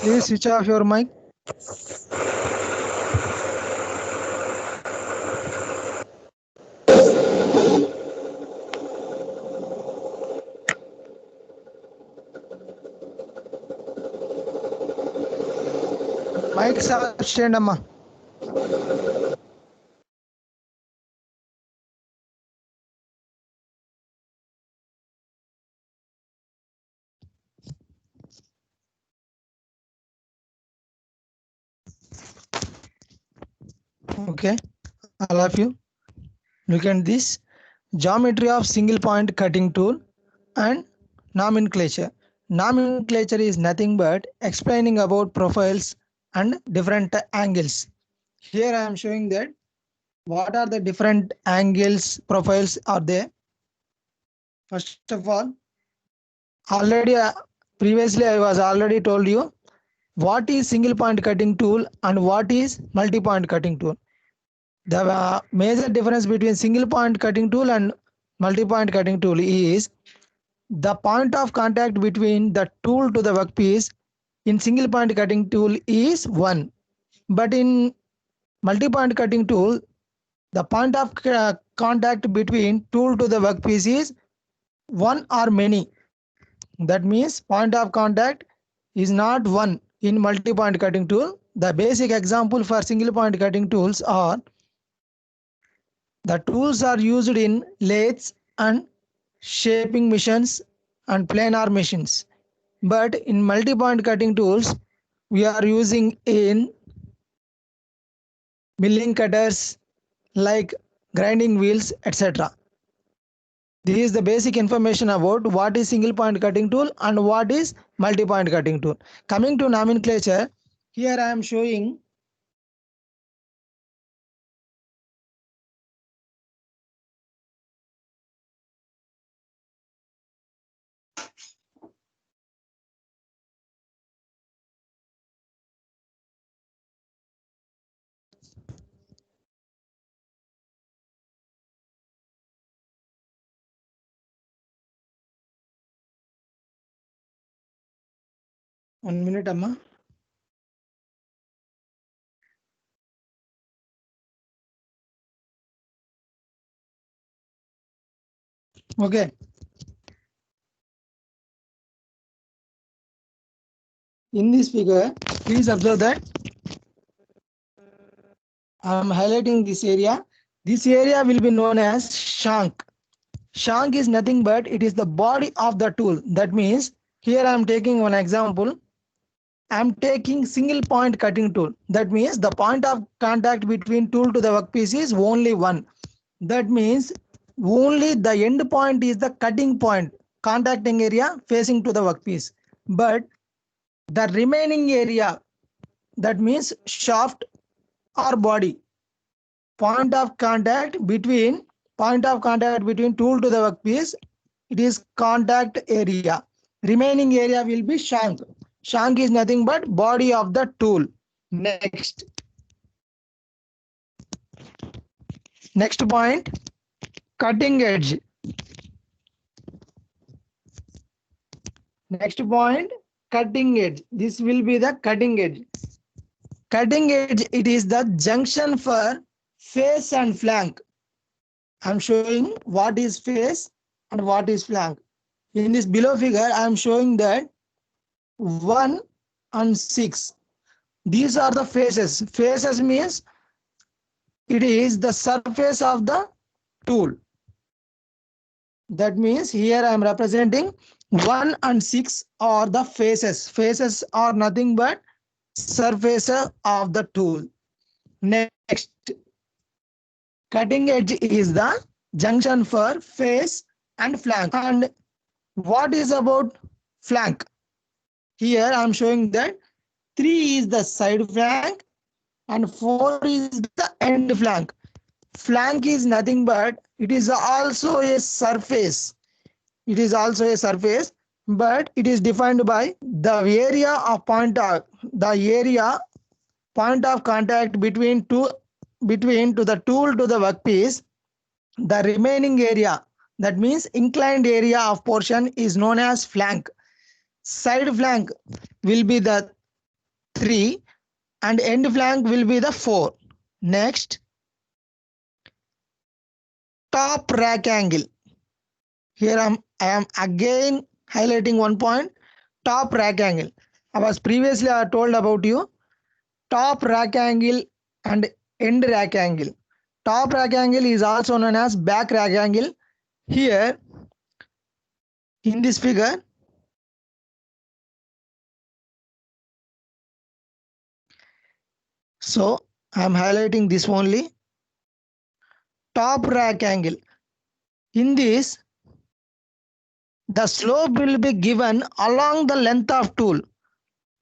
Please switch off your mic. Mic stop చేయండి అమ్మా. Okay, all of you look at this geometry of single point cutting tool and nomenclature. Nomenclature is nothing but explaining about profiles and different angles. Here I am showing that what are the different angles profiles are there. First of all, already previously I was already told you what is single point cutting tool and what is multi point cutting tool. The major difference between single point cutting tool and multi point cutting tool is the point of contact between the tool to the workpiece in single point cutting tool is 1, but in multi point cutting tool the point of contact between tool to the workpiece is 1 or many. That means point of contact is not 1 in multi point cutting tool. The basic example for single point cutting tools are the tools are used in lathes and shaping machines and planar machines. But in multi-point cutting tools, we are using in milling cutters like grinding wheels, etc. This is the basic information about what is single point cutting tool and what is multi-point cutting tool. Coming to nomenclature, here I am showing one minute, Amma. Okay. In this figure, please observe that I am highlighting this area. This area will be known as shank. Shank is nothing but it is the body of the tool. That means here I am taking one example. I am taking single point cutting tool. That means the point of contact between tool to the workpiece is only 1. That means only the end point is the cutting point, contacting area facing to the workpiece. But the remaining area, that means shaft or body, point of contact between tool to the workpiece, it is contact area. Remaining area will be shank. Shank is nothing but body of the tool. Next point, cutting edge. Next point, cutting edge. This will be the cutting edge. Cutting edge, it is the junction for face and flank. I'm showing what is face and what is flank. In this below figure, I'm showing that 1 and 6. These are the faces. Faces means it is the surface of the tool. That means here I am representing 1 and 6 are the faces. Faces are nothing but surface of the tool. Next, cutting edge is the junction for face and flank. And what is about flank? Here I am showing that 3 is the side flank and 4 is the end flank. Flank is nothing but it is also a surface. It is also a surface, but it is defined by the area of point of contact between to the tool to the workpiece. The remaining area, That means inclined area of portion is known as flank. Side flank will be the 3 and end flank will be the 4. Next, top rack angle. Here I am again highlighting one point, top rack angle. I was previously told about you top rack angle and end rack angle. Top rack angle is also known as back rack angle. Here in this figure, so I am highlighting this only, top rack angle. In this, the slope will be given along the length of tool.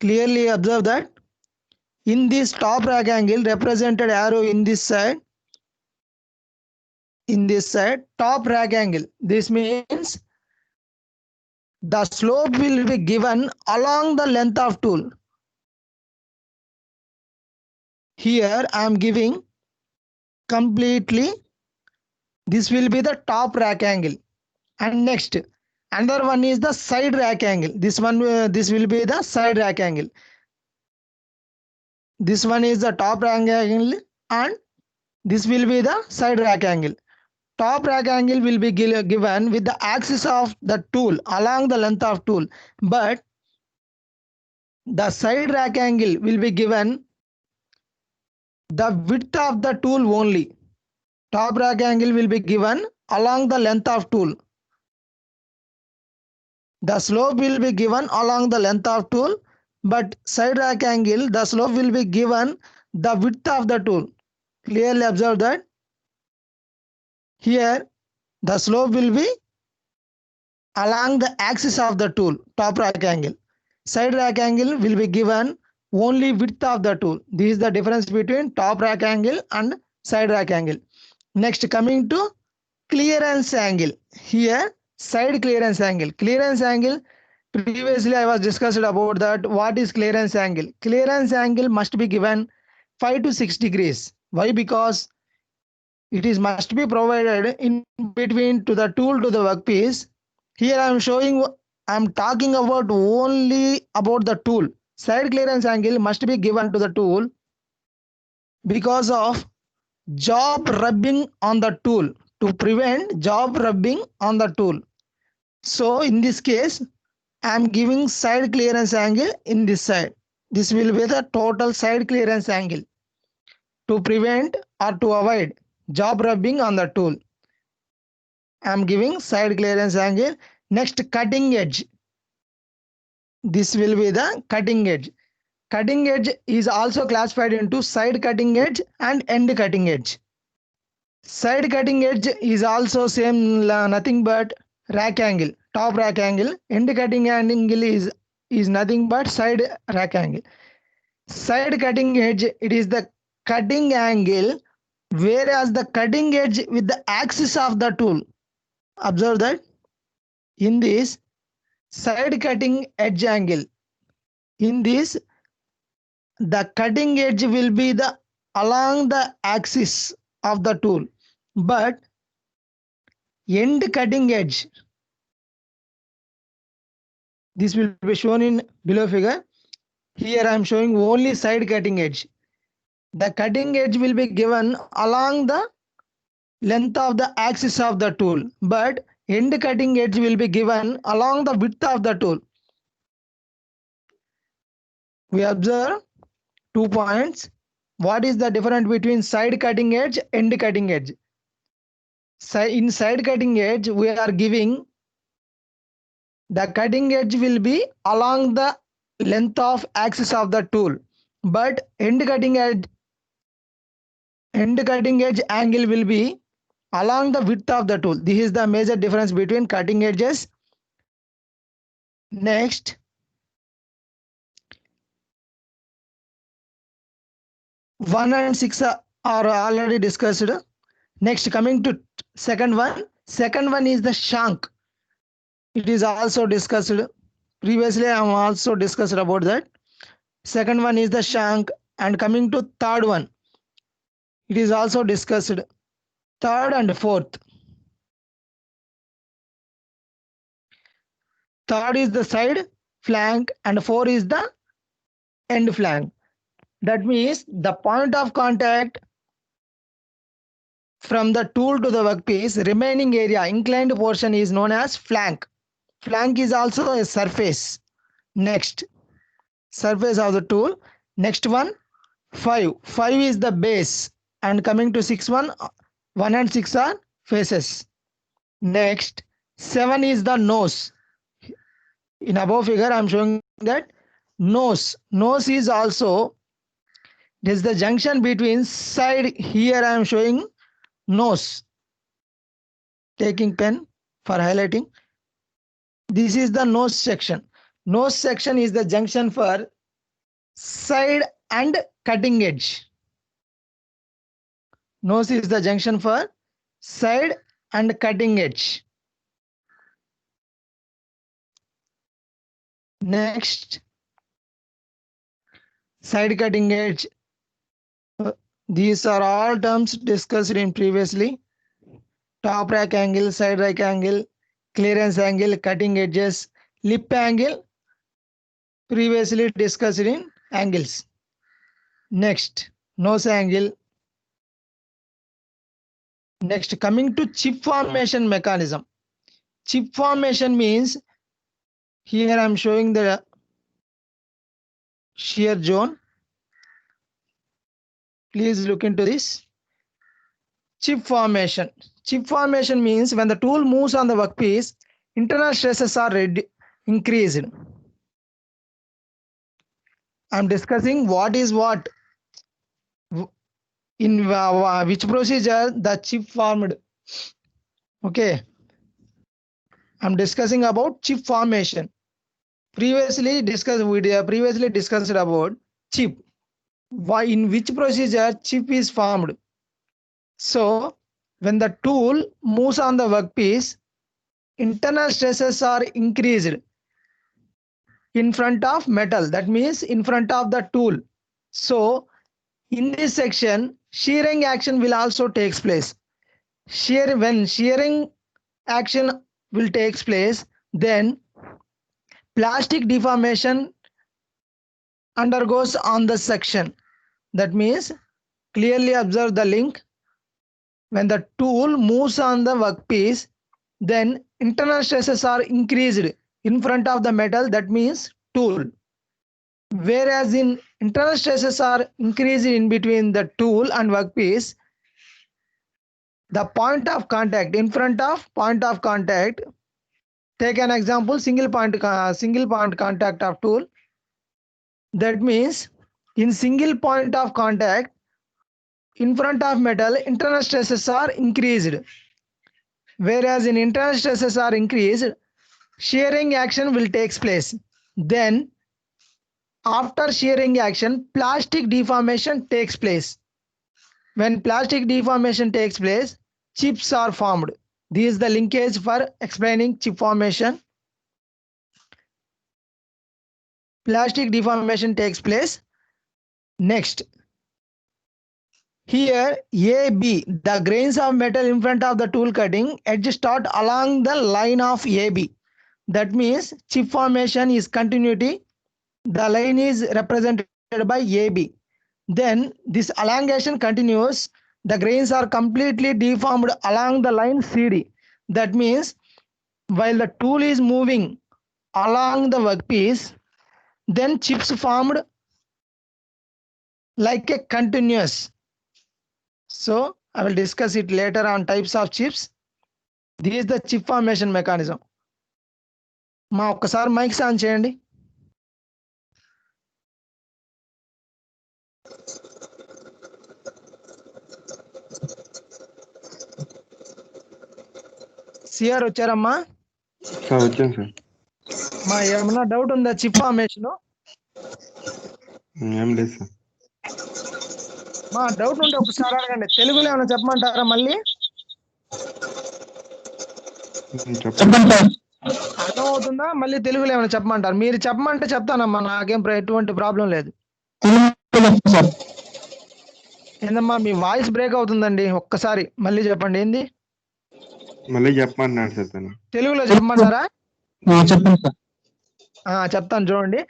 Clearly observe that in this top rack angle, represented arrow in this side, top rack angle. This means the slope will be given along the length of tool. Here I am giving completely, this will be the top rack angle. And next, another one is the side rack angle. This will be the side rack angle. This one is the top rack angle and this will be the side rack angle. Top rack angle will be given with the axis of the tool along the length of tool, but the side rack angle will be given the width of the tool only. Top rack angle will be given along the length of tool. The slope will be given along the length of tool, but side rack angle, the slope will be given the width of the tool. Clearly observe that. Here, the slope will be along the axis of the tool, top rack angle. Side rack angle will be given only width of the tool. This is the difference between top rack angle and side rack angle. Next, coming to clearance angle. Here, side clearance angle. Clearance angle, previously I was discussed about that. What is clearance angle? Clearance angle must be given 5 to 6 degrees. Why? Because it is must be provided in between to the tool to the workpiece. Here I am talking about only about the tool. Side clearance angle must be given to the tool because of job rubbing on the tool, to prevent job rubbing on the tool. So in this case, I am giving side clearance angle in this side. This will be the total side clearance angle to prevent or to avoid job rubbing on the tool. I am giving side clearance angle. Next, cutting edge. This will be the cutting edge. Cutting edge is also classified into side cutting edge and end cutting edge. Side cutting edge is also same, nothing but rack angle, top rack angle. End cutting angle is nothing but side rack angle. Side cutting edge, it is the cutting angle, whereas the cutting edge with the axis of the tool. Observe that in this side cutting edge angle, in this the cutting edge will be the along the axis of the tool, but end cutting edge, this will be shown in below figure. Here I am showing only side cutting edge. The cutting edge will be given along the length of the axis of the tool, but end cutting edge will be given along the width of the tool. We observe 2 points. What is the difference between side cutting edge and end cutting edge? In side cutting edge, we are giving the cutting edge will be along the length of axis of the tool, but end cutting edge angle will be along the width of the tool. This is the major difference between cutting edges. Next, 1 and 6 are already discussed. Next, coming to second one. Second one is the shank. It is also discussed. Previously, I am also discussed about that. Second one is the shank, and coming to third one, it is also discussed. Third and fourth. third is the side flank, and 4 is the end flank. That means the point of contact from the tool to the workpiece, remaining area, inclined portion is known as flank. Flank is also a surface. Next, surface of the tool. Next one, 5. 5 is the base, and coming to 6 1 and 6 are faces. Next, 7 is the nose. In above figure, I am showing that nose. Nose is also, this is the junction between side. Here I am showing nose. Taking pen for highlighting. This is the nose section. Nose section is the junction for side and cutting edge. Nose is the junction for side and cutting edge. Next, side cutting edge. These are all terms discussed in previously. Top rack angle, side rack angle, clearance angle, cutting edges, lip angle, previously discussed in angles. Next, nose angle. Next, coming to chip formation mechanism. Chip formation means, here I am showing the shear zone. Please look into this. Chip formation. Chip formation means when the tool moves on the workpiece, internal stresses are increased. I am discussing what is what. In which procedure the chip formed. Okay. I am discussing about chip formation. Previously discussed about chip. Why, in which procedure chip is formed? So when the tool moves on the workpiece, internal stresses are increased in front of metal. That means in front of the tool. So in this section, shearing action will also take place. When shearing action will take place, then plastic deformation undergoes on the section. That means, clearly observe the link. When the tool moves on the workpiece, then internal stresses are increased in front of the metal. That means tool. Whereas in internal stresses are increased in between the tool and workpiece, the point of contact, in front of point of contact, take an example, single point contact of tool. That means in single point of contact, in front of metal, internal stresses are increased. Whereas in internal stresses are increased, shearing action will take place. Then after shearing action, plastic deformation takes place. When plastic deformation takes place, chips are formed. This is the linkage for explaining chip formation. Plastic deformation takes place. Next, here AB, the grains of metal in front of the tool cutting edge start along the line of AB. That means chip formation is continuity. The line is represented by AB. Then this elongation continues. The grains are completely deformed along the line CD. That means while the tool is moving along the workpiece, then chips formed like a continuous. So I will discuss it later on types of chips. This is the chip formation mechanism. మా ఒక్కసారి mics on చేయండి. CR వచ్చారమ్మా? వచ్చాను sir. మా ఏమన్నా doubt ఉందా chip formation? ఏం లేదు sir. మా డౌట్ ఉంటే ఒకసారి అడగండి. తెలుగులో ఏమైనా చెప్పమంటారా? మళ్ళీ చెప్పండి. అర్థం అవుతుందా? మళ్ళీ తెలుగులో ఏమైనా చెప్పమంటారు? మీరు చెప్పమంటే చెప్తానమ్మా, నాకేం ఎటువంటి ప్రాబ్లం లేదు. ఏందమ్మా మీ వాయిస్ బ్రేక్ అవుతుందండి, ఒక్కసారి మళ్ళీ చెప్పండి. ఏంది మళ్ళీ చెప్పమన్నాడు సార్ తను. తెలుగులో చెప్పమంటారా? చెప్పండి సార్. చెప్తాను చూడండి.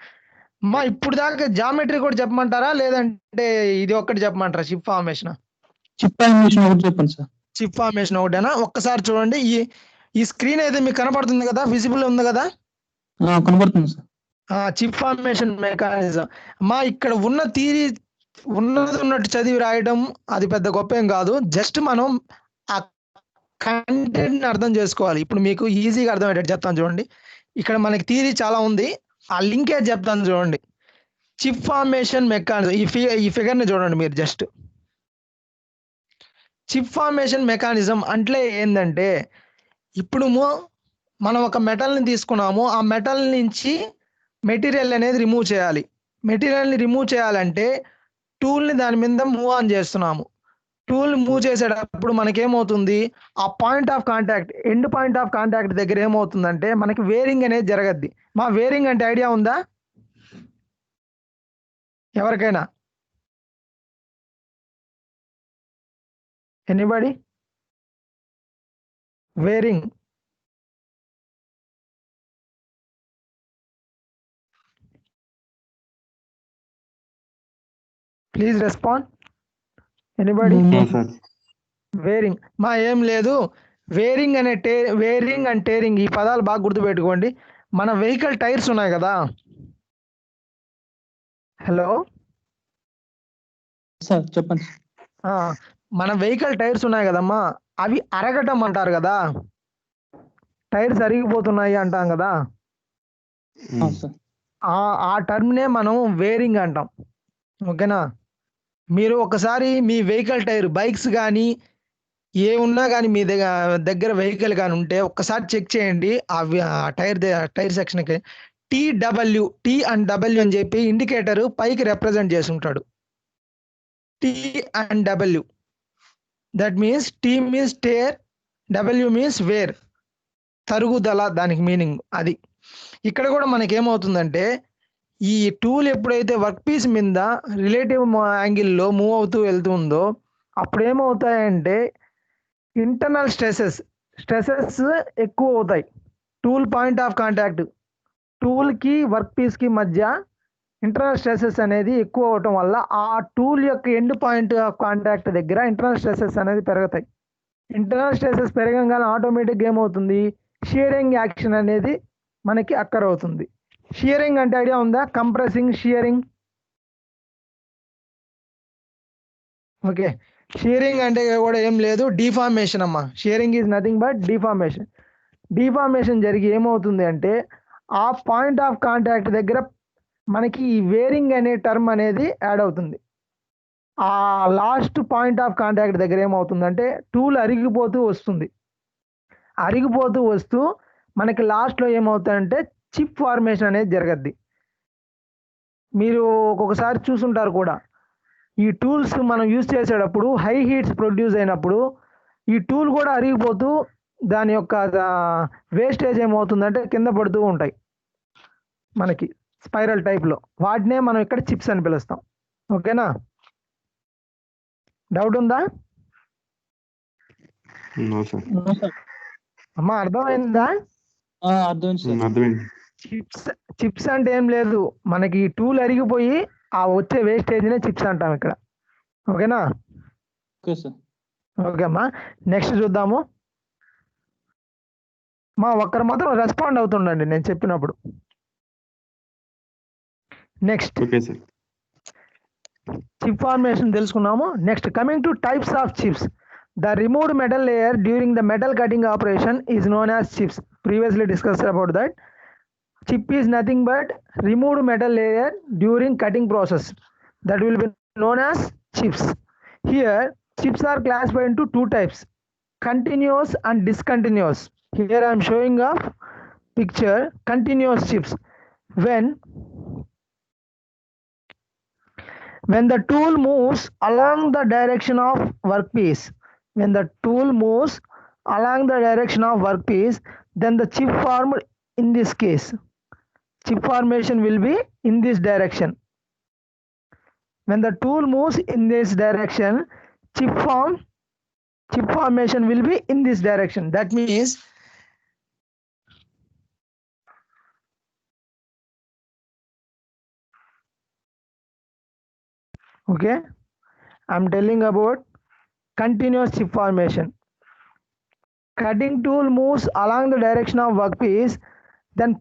మా ఇప్పుడు దాకా జామెట్రీ కూడా చెప్పమంటారా, లేదంటే ఇది ఒక్కటి చెప్పమంటారా? చిప్ ఫార్మేషన్ ఒకటి చెప్పండి సార్. చిప్ ఫార్మేషన్ ఒకటేనా? ఒక్కసారి చూడండి. ఈ స్క్రీన్ అయితే మీకు కనపడుతుంది కదా, విజిబుల్ ఉంది కదా? కనబడుతుంది సార్. Chip formation mechanism. ఇక్కడ ఉన్న థియరీ ఉన్నది ఉన్నట్టు చదివి రాయడం అది పెద్ద గొప్ప ఏం కాదు. జస్ట్ మనం ఆ కంటెంట్ అర్థం చేసుకోవాలి. ఇప్పుడు మీకు ఈజీగా అర్థమయ్యేటట్టు చెప్తాను చూడండి. ఇక్కడ మనకి థియరీ చాలా ఉంది, ఆ లింకేజ్ చెప్తాను చూడండి. చిప్ ఫార్మేషన్ మెకానిజం, ఈ ఫిగర్ని చూడండి మీరు. జస్ట్ చిప్ ఫార్మేషన్ మెకానిజం అంటే ఏంటంటే, ఇప్పుడు మనం ఒక మెటల్ని తీసుకున్నాము, ఆ మెటల్ నుంచి మెటీరియల్ అనేది రిమూవ్ చేయాలి. మెటీరియల్ని రిమూవ్ చేయాలంటే టూల్ని దాని మీద మూవ్ ఆన్ చేస్తున్నాము. టూల్ మూవ్ చేసేటప్పుడు మనకేమవుతుంది, ఆ point of contact, end point of contact దగ్గర ఏమవుతుందంటే మనకి వేరింగ్ అనేది జరగద్ది. వేరింగ్ అంటే ఐడియా ఉందా ఎవరికైనా? Anybody? Wearing. Please respond. Anybody? Wearing ఏం లేదు. వేరింగ్ అండ్ టేరింగ్ ఈ పదాలు బాగా గుర్తుపెట్టుకోండి. మన వెహికల్ టైర్స్ ఉన్నాయి కదా. హలో సార్ చెప్పండి. మన వెహికల్ టైర్స్ ఉన్నాయి కదమ్మా, అవి అరగటం అంటారు కదా. టైర్స్ అరిగిపోతున్నాయి అంటాం కదా. ఆ టర్మ్నే మనం వేరింగ్ అంటాం. ఓకేనా? మీరు ఒకసారి మీ వెహికల్ టైర్, బైక్స్ కానీ ఏ ఉన్నా కానీ మీ దగ్గర వెహికల్ కానీ ఉంటే ఒక్కసారి చెక్ చేయండి. ఆ టైర్ సెక్షన్కి టీ అండ్ డబ్ల్యూ అని చెప్పి ఇండికేటర్ పైకి రిప్రజెంట్ చేసి ఉంటాడు. T and W, that means T means tear, W means wear, తరుగుదల, దానికి మీనింగ్ అది. ఇక్కడ కూడా మనకేమవుతుందంటే, ఈ టూల్ ఎప్పుడైతే వర్క్ పీస్ మీద రిలేటివ్ యాంగిల్లో మూవ్ అవుతూ వెళ్తుందో అప్పుడు ఏమవుతాయంటే ఇంటర్నల్ స్ట్రెసెస్ ఎక్కువ అవుతాయి. టూల్ పాయింట్ ఆఫ్ కాంటాక్ట్, టూల్కి వర్క్ పీస్కి మధ్య ఇంటర్నల్ స్ట్రెసెస్ అనేది ఎక్కువ అవటం వల్ల ఆ టూల్ యొక్క ఎండ్ పాయింట్ ఆఫ్ కాంటాక్ట్ దగ్గర ఇంటర్నల్ స్ట్రెసెస్ అనేది పెరుగుతాయి. ఇంటర్నల్ స్ట్రెసెస్ పెరగంగానే ఆటోమేటిక్గా ఏమవుతుంది, షియరింగ్ యాక్షన్ అనేది మనకి అక్కర్ అవుతుంది. షియరింగ్ అంటే ఐడియా ఉందా? Compressing, shearing. ఓకే, షియరింగ్ అంటే కూడా ఏం లేదు, డిఫార్మేషన్ అమ్మా. Shearing is nothing but deformation. Deformation జరిగి ఏమవుతుంది అంటే ఆ పాయింట్ ఆఫ్ కాంటాక్ట్ దగ్గర మనకి ఈ వేరింగ్ అనే టర్మ్ అనేది యాడ్ అవుతుంది. ఆ లాస్ట్ పాయింట్ ఆఫ్ కాంటాక్ట్ దగ్గర ఏమవుతుందంటే టూల్ అరిగిపోతూ వస్తూ మనకి లాస్ట్లో ఏమవుతుందంటే చిప్ ఫార్మేషన్ అనేది జరగద్ది. మీరు ఒక్కొక్కసారి చూసుంటారు కూడా, ఈ టూల్స్ మనం యూజ్ చేసేటప్పుడు హై హీట్స్ ప్రొడ్యూస్ అయినప్పుడు ఈ టూల్ కూడా అరిగిపోతూ దాని యొక్క వేస్టేజ్ ఏమవుతుందంటే కింద పడుతూ ఉంటాయి మనకి స్పైరల్ టైప్లో. వాటినే మనం ఇక్కడ చిప్స్ అని పిలుస్తాం. ఓకేనా? డౌట్ ఉందా అమ్మా? అర్థమైందా? చిప్స్ అంటే ఏం లేదు, మనకి టూల్ అరిగిపోయి ఆ వచ్చే వేస్టేజ్నే చిప్స్ అంటాం ఇక్కడ. ఓకేనా? ఓకే అమ్మా, నెక్స్ట్ చూద్దాము. ఒక్కరు మాత్రం రెస్పాండ్ అవుతుండండి నేను చెప్పినప్పుడు. నెక్స్ట్ చిప్ ఫార్మేషన్ తెలుసుకున్నాము. Next coming to types of chips. The removed metal layer during the metal cutting operation is known as chips. Previously discussed about that. Chip is nothing but removed metal layer during cutting process. That will be known as chips. Here, chips are classified into two types, continuous and discontinuous. Here I am showing a picture, continuous chips. When the tool moves along the direction of workpiece, then the chip formed in this case. Chip formation will be in this direction. When the tool moves in this direction, chip formation will be in this direction. That means Okay, I'm telling about continuous chip formation. Cutting tool moves along the direction of workpiece, then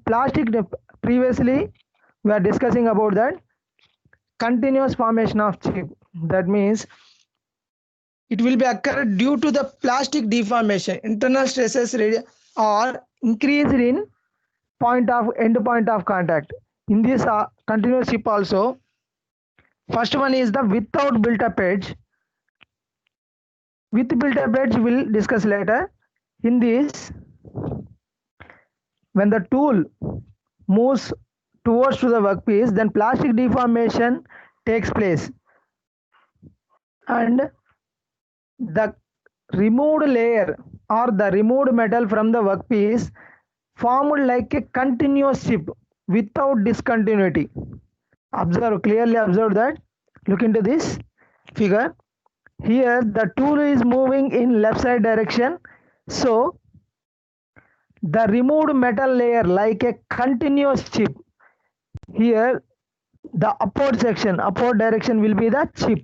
previously we are discussing about that continuous formation of chip. That means it will be occurred due to the plastic deformation, internal stresses or increased in end point of contact. In this continuous chip also, first one is the without built-up edge. With built-up edge we'll discuss later. In this, when the tool moves towards to the workpiece, then plastic deformation takes place, and the removed layer or the removed metal from the workpiece formed like a continuous chip without discontinuity. Clearly observe that. Look into this figure. Here the tool is moving in left side direction, so the removed metal layer like a continuous chip. Here the upward direction will be the chip.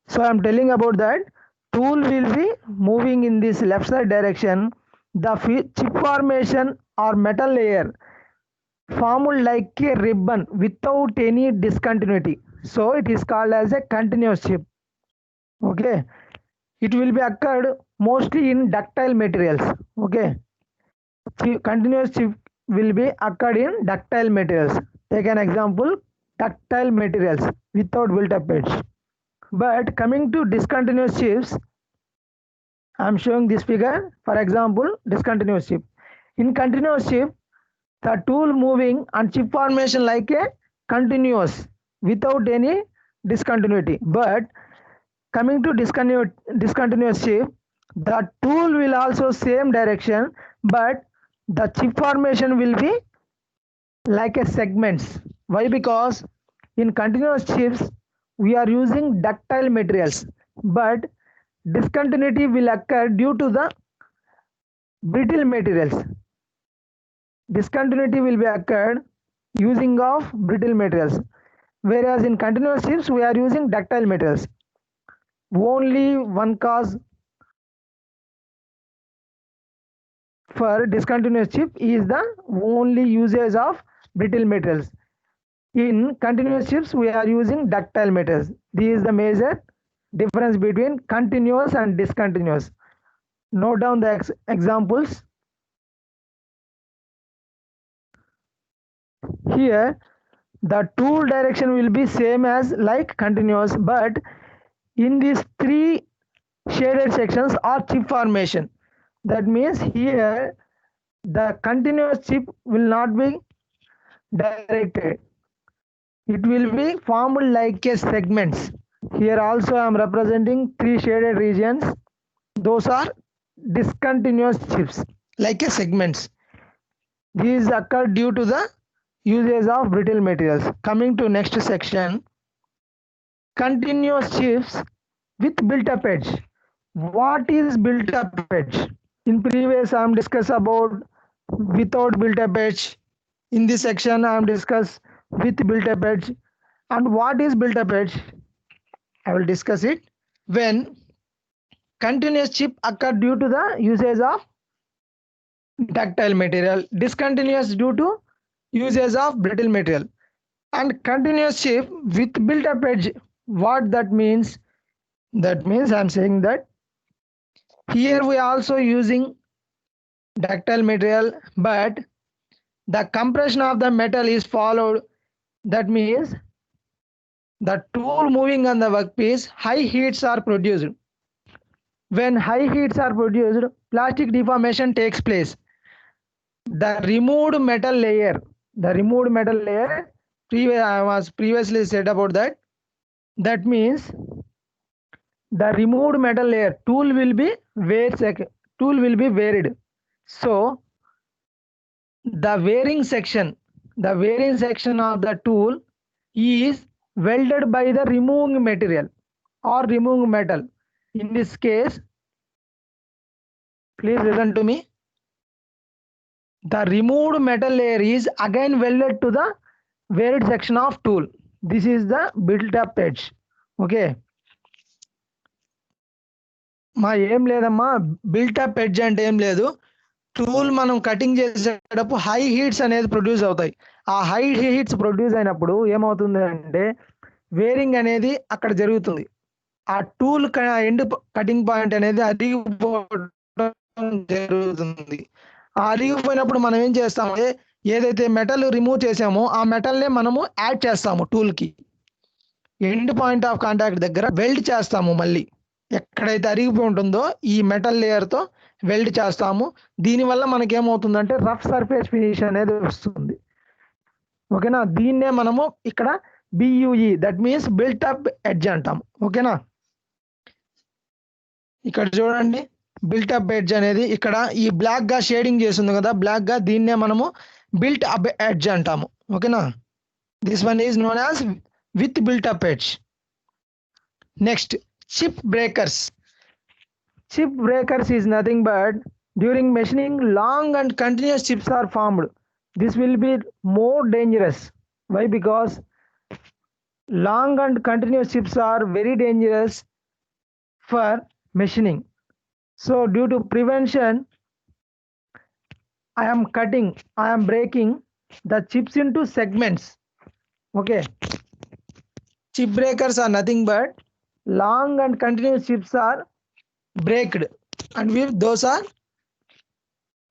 So I'm telling about that tool will be moving in this left side direction. The chip formation or metal layer formed like a ribbon without any discontinuity. So it is called as a continuous chip. Okay, it will be occurred mostly in ductile materials. Okay, continuous chip will be occurred in ductile materials. Take an example, ductile materials without built-up edge. But coming to discontinuous chips, I am showing this figure. For example, discontinuous chip. In continuous chip, the tool moving and chip formation like a continuous without any discontinuity. But coming to discontinuous chip, the tool will also same direction, but the chip formation will be like a segments. Why? Because in continuous chips we are using ductile materials, but discontinuity will occur due to the brittle materials. Discontinuity will be occurred using of brittle materials, whereas in continuous chips we are using ductile materials. Only one cause for discontinuous chip is the only usage of brittle materials. In continuous chips we are using ductile materials. This is the major difference between continuous and discontinuous. Note down the examples. Here the tool direction will be same as like continuous, but in these three shaded sections are chip formation. That means here the continuous chip will not be directed. It will be formed like a segments. Here also I am representing three shaded regions. Those are discontinuous chips like a segments. These occur due to the usage of brittle materials. Coming to next section, continuous chips with built-up edge. What is built-up edge? In previous I am discussed about without built-up edge. In this section I am discussed with built-up edge. And what is built-up edge? I will discuss it. When continuous chip occur due to the usage of ductile material, discontinuous due to usage of brittle material, and continuous chip with built-up edge. What that means? That means I am saying that here we are also using ductile material, but the compression of the metal is followed. That means the tool moving on the workpiece, high heats are produced. When high heats are produced, plastic deformation takes place. The removed metal layer, I was previously said about that. That means the removed metal layer, tool will be varied. So the wearing section of the tool is welded by the removing material or removing metal. In this case, please listen to me. The removed metal layer is again welded to the varied section of tool. This is the built up edge. Okay, మా ఏం లేదమ్మా, built up edge అంటే ఏం లేదు, tool మనం cutting చేసేటప్పుడు high heats అనేది produce అవుతాయి. ఆ హై హీట్స్ ప్రొడ్యూస్ అయినప్పుడు ఏమవుతుంది అంటే వేరింగ్ అనేది అక్కడ జరుగుతుంది. ఆ టూల్ ఎండ్ కటింగ్ పాయింట్ అనేది అరిగిపోవడం జరుగుతుంది. ఆ అరిగిపోయినప్పుడు మనం ఏం చేస్తామంటే ఏదైతే మెటల్ రిమూవ్ చేసామో ఆ మెటల్నే మనము యాడ్ చేస్తాము టూల్కి. ఎండ్ పాయింట్ ఆఫ్ కాంటాక్ట్ దగ్గర వెల్డ్ చేస్తాము. మళ్ళీ ఎక్కడైతే అరిగిపోయి ఉంటుందో ఈ మెటల్ లేయర్తో వెల్డ్ చేస్తాము. దీనివల్ల మనకి ఏమవుతుందంటే రఫ్ సర్ఫేస్ ఫినిష్ అనేది వస్తుంది. ఓకేనా, దీన్నే మనము ఇక్కడ BUE, that means built up edge అంటాం. ఓకేనా, ఇక్కడ చూడండి బిల్ట్ అప్ ఎడ్జ్ అనేది ఇక్కడ ఈ బ్లాక్ గా షేడింగ్ చేస్తుంది కదా, బ్లాక్ గా, దీన్నే మనము బిల్ట్ అప్ ఎడ్జ్ అంటాము. ఓకేనా, this one is known as with built up edge. Next, chip breakers. Chip breakers is nothing but during machining long and continuous chips are formed. This will be more dangerous. Why? Because long and continuous chips are very dangerous for machining. So due to prevention, I am breaking the chips into segments. Okay, chip breakers are nothing but long and continuous chips are breaked, and those are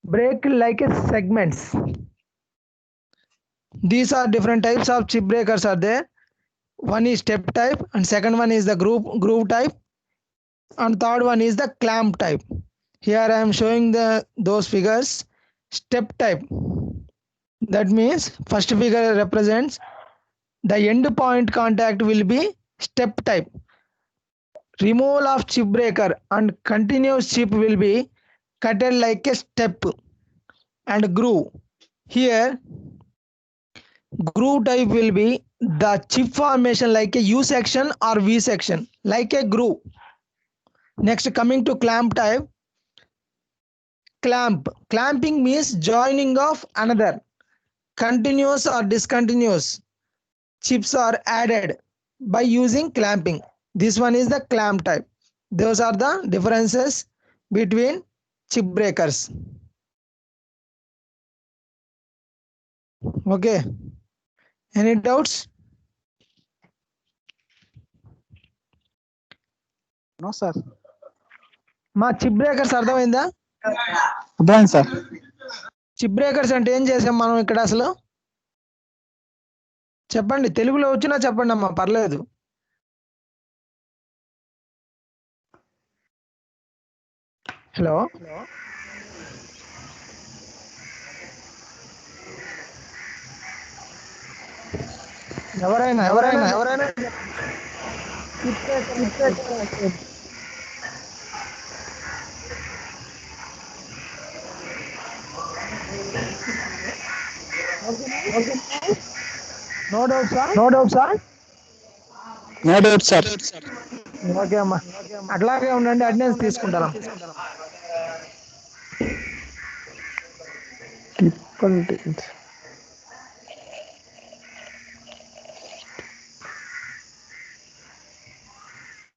break like a segments. These are different types of chip breakers are there. One is step type, and second one is the groove type, and third one is the clamp type. Here I am showing those figures. Step type, that means first figure represents the end point contact will be step type. Removal of chip breaker and continuous chip will be cutted like a step. And groove, here groove type will be the chip formation like a U section or V section, like a groove. Next, coming to clamp type. Clamping means joining of another continuous or discontinuous chips are added by using clamping. This one is the clamp type. Those are the differences between chip breakers. Okay, any doubts? No sir. మా chip breakers అర్థమైందా? అర్థమైంది sir. Chip breakers అంటే ఏం చేసాం మనం ఇక్కడ అసలు? చెప్పండి, తెలుగులో వచ్చినా చెప్పండి అమ్మా, పర్లేదు. హలో, ఎవరైనా no doubt sir. No doubt sir. Okay అమ్మా, అట్లాగే ఉండండి, అటెండెన్స్ తీసుకుంటారా? Keep content.